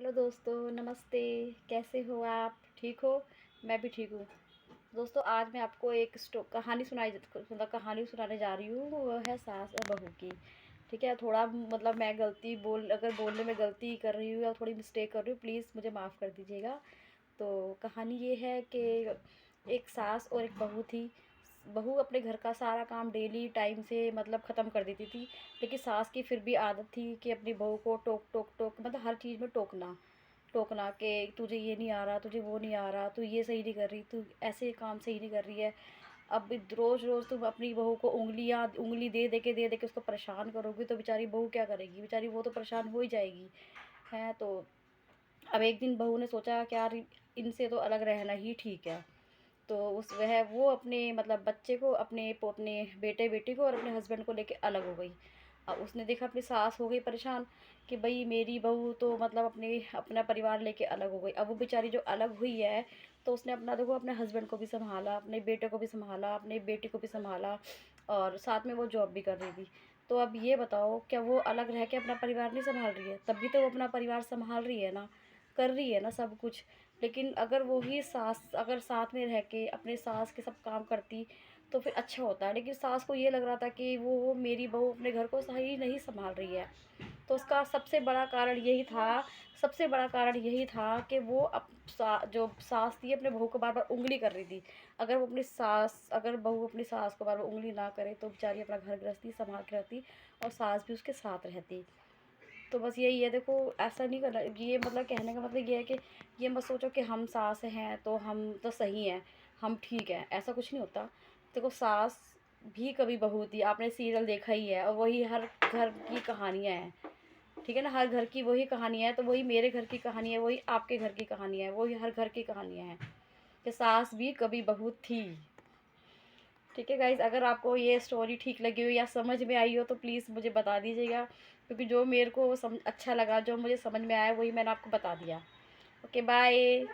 Hello दोस्तों, नमस्ते। कैसे हो आप? ठीक हो? मैं भी ठीक हूँ। दोस्तों, आज मैं आपको एक कहानी सुनाने जा रही हूँ। वो है सास और बहू की। ठीक है, थोड़ा मतलब मैं अगर बोलने में गलती कर रही हूँ या थोड़ी मिस्टेक कर रही हूँ, प्लीज़ मुझे माफ़ कर दीजिएगा। तो कहानी ये है कि एक सास और एक बहू थी। बहू अपने घर का सारा काम डेली टाइम से मतलब ख़त्म कर देती थी। लेकिन सास की फिर भी आदत थी कि अपनी बहू को टोक टोक टोक मतलब हर चीज़ में टोकना। टोकना कि तुझे ये नहीं आ रहा, तुझे वो नहीं आ रहा, तू ये सही नहीं कर रही, तू ऐसे काम सही नहीं कर रही है। अब रोज़ रोज़ तुम अपनी बहू को उंगली दे दे के उसको परेशान करोगी तो बेचारी बहू क्या करेगी? बेचारी वो तो परेशान हो ही जाएगी। हैं तो अब एक दिन बहू ने सोचा कि यार इनसे तो अलग रहना ही ठीक है। तो उस वह वो अपने मतलब बच्चे को अपने बेटे बेटी को और अपने हस्बैंड को लेके अलग हो गई। अब उसने देखा अपनी सास हो गई परेशान कि भाई मेरी बहू तो मतलब अपना परिवार लेके अलग हो गई। अब वो बेचारी जो अलग हुई है तो उसने अपना देखो अपने हस्बैंड को भी संभाला, अपने बेटे को भी संभाला, अपनी बेटी को भी संभाला और साथ में वो जॉब भी कर रही थी। तो अब ये बताओ, क्या वो अलग रह के अपना परिवार नहीं संभाल रही है? तब भी तो वो अपना परिवार संभाल रही है ना, कर रही है ना सब कुछ। लेकिन अगर वही सास अगर साथ में रह के अपने सास के सब काम करती तो फिर अच्छा होता है। लेकिन सास को ये लग रहा था कि वो मेरी बहू अपने घर को सही नहीं संभाल रही है। तो उसका सबसे बड़ा कारण यही था कि वो जो सास थी अपने बहू को बार बार उंगली कर रही थी। अगर बहू अपनी सास को बार बार उंगली ना करे तो बेचारी अपना घर गृहस्थी संभाल के रहती और सास भी उसके साथ रहती। तो बस यही है, देखो ऐसा नहीं करना। ये मतलब कहने का मतलब ये है कि ये मत सोचो कि हम सास हैं तो हम तो सही हैं, हम ठीक हैं, ऐसा कुछ नहीं होता। देखो सास भी कभी बहू थी, आपने सीरियल देखा ही है और वही हर घर की कहानियाँ हैं। ठीक है ना, हर घर की वही कहानियाँ है, तो वही मेरे घर की कहानी है, वही आपके घर की कहानी है, वही हर घर की कहानियाँ हैं कि सास भी कभी बहू थी। ठीक है गाइज़, अगर आपको ये स्टोरी ठीक लगी हो या समझ में आई हो तो प्लीज़ मुझे बता दीजिएगा, क्योंकि जो मेरे को अच्छा लगा, जो मुझे समझ में आया वही मैंने आपको बता दिया। Okay bye.